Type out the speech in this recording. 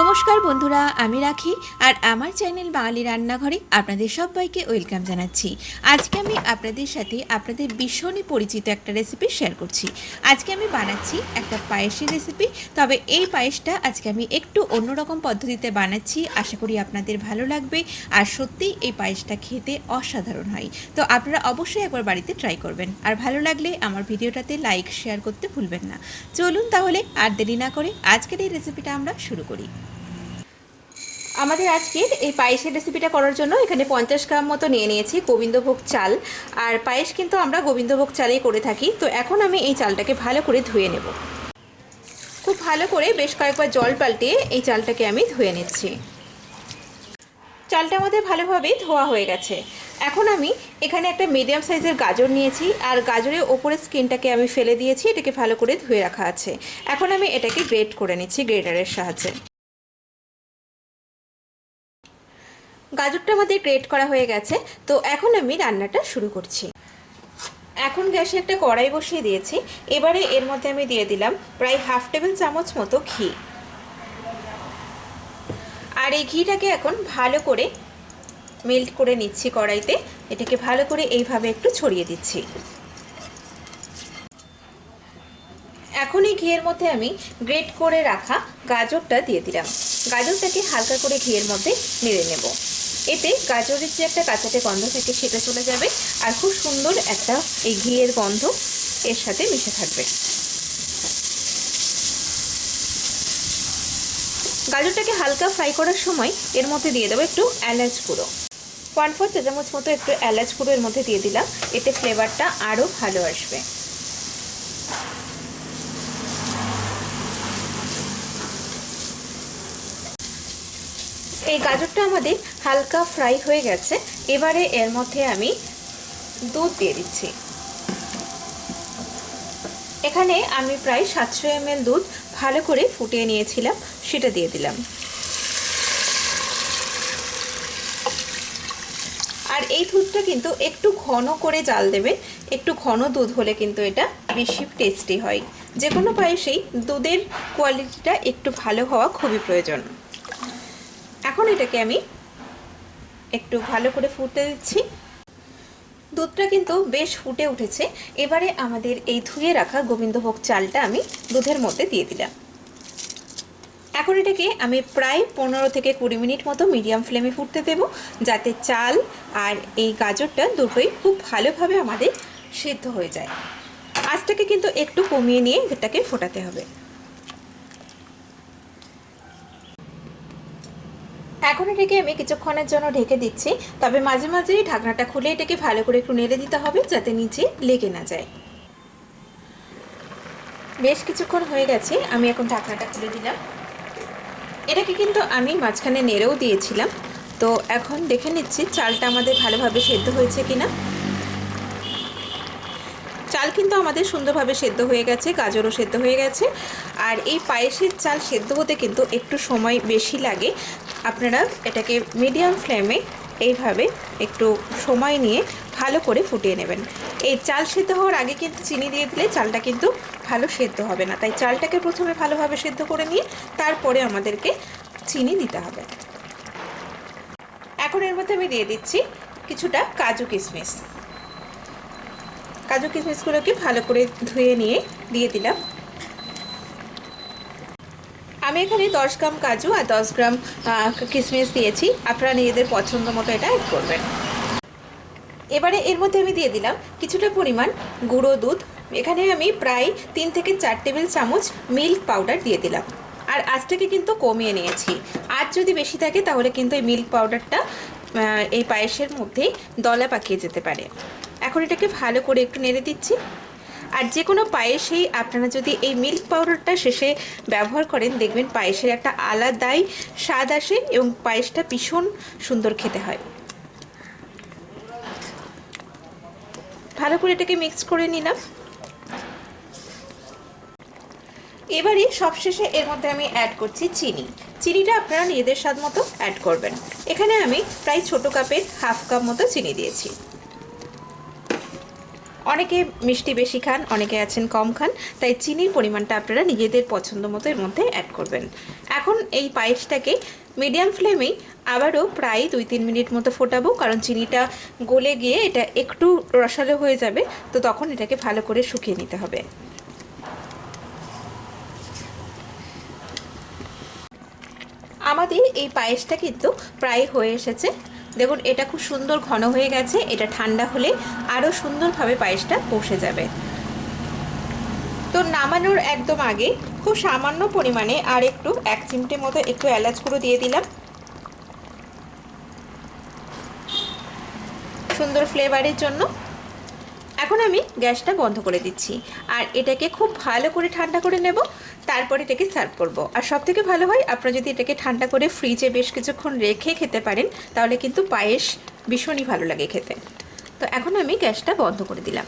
নমস্কার বন্ধুরা, আমি রাখি আর আমার চ্যানেল বাঙালি রান্নাঘরে আপনাদের সবাইকে ওয়েলকাম জানাচ্ছি। আজকে আমি আপনাদের সাথে আপনাদের ভীষণই পরিচিত একটা রেসিপি শেয়ার করছি। আজকে আমি বানাচ্ছি একটা পায়েসের রেসিপি। তবে এই পায়েসটা আজকে আমি একটু অন্যরকম পদ্ধতিতে বানাচ্ছি। আশা করি আপনাদের ভালো লাগবে। আর সত্যিই এই পায়েসটা খেতে অসাধারণ হয়। তো আপনারা অবশ্যই একবার বাড়িতে ট্রাই করবেন। আর ভালো লাগলে আমার ভিডিওটাতে লাইক শেয়ার করতে ভুলবেন না। চলুন তাহলে আর দেরি না করে আজকের এই রেসিপিটা আমরা শুরু করি। আমাদের আজকের এই পায়েসের রেসিপিটা করার জন্য এখানে 50 গ্রাম মতো নিয়ে নিয়েছি গোবিন্দভোগ চাল। আর পায়েস কিন্তু আমরা গোবিন্দভোগ চালেই করে থাকি। তো এখন আমি এই চালটাকে ভালো করে ধুয়ে নেব। খুব ভালো করে বেশ কয়েকবার জল পাল্টিয়ে এই চালটাকে আমি ধুয়ে নিচ্ছি। চালটা আমাদের ভালোভাবে ধোয়া হয়ে গেছে। এখন আমি এখানে একটা মিডিয়াম সাইজের গাজর নিয়েছি আর গাজরের ওপরের স্কিনটাকে আমি ফেলে দিয়েছি। এটাকে ভালো করে ধুয়ে রাখা আছে। এখন আমি এটাকে গ্রেট করে নিচ্ছি গ্রেটারের সাহায্যে। গাজরটা আমাদের গ্রেট করা হয়ে গেছে। তো এখন আমি রান্নাটা শুরু করছি। এখন গ্যাসে একটা কড়াই বসিয়ে দিয়েছি। এবারে এর মধ্যে আমি দিয়ে দিলাম প্রায় হাফ টেবিল চামচ মতো ঘি। আর এই ঘিটাকে এখন ভালো করে মেল্ট করে নিচ্ছি কড়াইতে। এটাকে ভালো করে এইভাবে একটু ছড়িয়ে দিচ্ছি। এখন এই ঘিয়ের মধ্যে আমি গ্রেট করে রাখা গাজরটা দিয়ে দিলাম। গাজরটাকে হালকা করে ঘিয়ের মধ্যে নেড়ে নেব। এতে গাজরের যে একটা কাঁচাটে গন্ধ থাকে সেটা চলে যাবে আর খুব সুন্দর একটা এই ঘিয়ের গন্ধ এর সাথে মিশে থাকবে। গাজরটাকে হালকা ফ্রাই করার সময় এর মধ্যে দিয়ে দেবো একটু এলাচ গুঁড়ো। 1/4 চা চামচ মতো একটু এলাচ গুঁড়ো এর মধ্যে দিয়ে দিলাম। এতে ফ্লেভারটা আরও ভালো আসবে। এই গাজরটা আমাদের হালকা ফ্রাই হয়ে গেছে। এবারে এর মধ্যে আমি দুধ দিয়ে দিচ্ছি। এখানে আমি প্রায় 700 ml দুধ ভালো করে ফুটিয়ে নিয়েছিলাম, সেটা দিয়ে দিলাম। আর এই দুধটা কিন্তু একটু ঘন করে জাল দেবেন। একটু ঘন দুধ হলে কিন্তু এটা বেশি টেস্টি হয়। যে কোনো পায়েসেই দুধের কোয়ালিটিটা একটু ভালো হওয়া খুবই প্রয়োজন। এখন এটাকে আমি একটু ভালো করে ফুটতে দিচ্ছি। দুধটা কিন্তু বেশ ফুটে উঠেছে। এবারে আমাদের এই ধুয়ে রাখা গোবিন্দভোগ চালটা আমি দুধের মধ্যে দিয়ে দিলাম। এখন এটাকে আমি প্রায় 15 থেকে 20 মিনিট মতো মিডিয়াম ফ্লেমে ফুটতে দেব, যাতে চাল আর এই গাজরটা দুটোই খুব ভালোভাবে আমাদের সিদ্ধ হয়ে যায়। আঁচটাকে কিন্তু একটু কমিয়ে নিয়ে এটাকে ফোটাতে হবে। এখন এটাকে আমি কিছুক্ষণের জন্য ঢেকে দিচ্ছি। তবে মাঝে মাঝেই ঢাকনাটা খুলে এটাকে ভালো করে একটু নেড়ে দিতে হবে, যাতে নিচে লেগে না যায়। বেশ কিছুক্ষণ হয়ে গেছে, আমি এখন ঢাকনাটা খুলে দিলাম। এটাকে কিন্তু আমি মাঝখানে নেড়েও দিয়েছিলাম। তো এখন দেখে নিচ্ছি চালটা আমাদের ভালোভাবে সেদ্ধ হয়েছে কিনা। চাল কিন্তু আমাদের সুন্দরভাবে সেদ্ধ হয়ে গেছে, গাজরও সেদ্ধ হয়ে গেছে। আর এই পায়েসের চাল সেদ্ধ হতে কিন্তু একটু সময় বেশি লাগে। আপনারা এটাকে মিডিয়াম ফ্লেমে এইভাবে একটু সময় নিয়ে ভালো করে ফুটিয়ে নেবেন। এই চাল সেদ্ধ হওয়ার আগে কিন্তু চিনি দিয়ে দিলে চালটা কিন্তু ভালো সেদ্ধ হবে না। তাই চালটাকে প্রথমে ভালোভাবে সেদ্ধ করে নিয়ে তারপরে আমাদেরকে চিনি দিতে হবে। এখন এর মধ্যে আমি দিয়ে দিচ্ছি কিছুটা কাজু কিশমিশ। কাজু কিশমিশগুলোকে ভালো করে ধুয়ে নিয়ে দিয়ে দিলাম। আমি এখানে 10 গ্রাম কাজু আর 10 গ্রাম কিশমিশ দিয়েছি। আপনারা নিজেদের পছন্দ মতো এটা অ্যাড করবেন। এবারে এর মধ্যে আমি দিয়ে দিলাম কিছুটা পরিমাণ গুঁড়ো দুধ। এখানে আমি প্রায় 3 থেকে 4 টেবিল চামচ মিল্ক পাউডার দিয়ে দিলাম। আর আঁচটাকে কিন্তু কমিয়ে নিয়েছি। আঁচ যদি বেশি থাকে তাহলে কিন্তু এই মিল্ক পাউডারটা এই পায়েসের মধ্যেই দলা পাকিয়ে যেতে পারে। এখন এটাকে ভালো করে একটু নেড়ে দিচ্ছি। আর যে কোনো পায়েসেই আপনারা যদি এই মিল্ক পাউডারটা শেষে ব্যবহার করেন, দেখবেন পায়েসের একটা আলাদাই স্বাদ আসে এবং পায়েসটা ভীষণ সুন্দর খেতে হয়। ভালো করে এটাকে মিক্স করে নিলাম। এবারে সবশেষে এর মধ্যে আমি অ্যাড করছি চিনি। চিনিটা আপনারা নিজেদের স্বাদ মতো অ্যাড করবেন। এখানে আমি প্রায় ছোটো কাপের হাফ কাপ মতো চিনি দিয়েছি। অনেকে মিষ্টি বেশি খান, অনেকে আছেন কম খান, তাই চিনির পরিমাণটা আপনারা নিজেদের পছন্দ মতো এর মধ্যে অ্যাড করবেন। এখন এই পায়েসটাকে মিডিয়াম ফ্লেমেই আবারও প্রায় 2-3 মিনিট মতো ফোটাবো, কারণ চিনিটা গলে গিয়ে এটা একটু রসালো হয়ে যাবে, তো তখন এটাকে ভালো করে শুকিয়ে নিতে হবে। আমাদের এই পায়েসটা কিন্তু প্রায় হয়ে এসেছে। দেখুন এটা খুব সুন্দর ঘন হয়ে গেছে। এটা ঠান্ডা হলে আরও সুন্দরভাবে পায়েসটা বসে যাবে। তো নামানোর একদম আগে খুব সামান্য পরিমাণে আর একটু 1 চিমটে মতো একটু এলাচ গুঁড়ো দিয়ে দিলাম, সুন্দর ফ্লেভারের জন্য। এখন আমি গ্যাসটা বন্ধ করে দিচ্ছি আর এটাকে খুব ভালো করে ঠান্ডা করে নেব, তারপর এটাকে সার্ভ করব। আর সবথেকে ভালো হয় আপনারা যদি এটাকে ঠান্ডা করে ফ্রিজে বেশ কিছুক্ষণ রেখে খেতে পারেন, তাহলে কিন্তু পায়েস ভীষণই ভালো লাগে খেতে। তো এখন আমি গ্যাসটা বন্ধ করে দিলাম।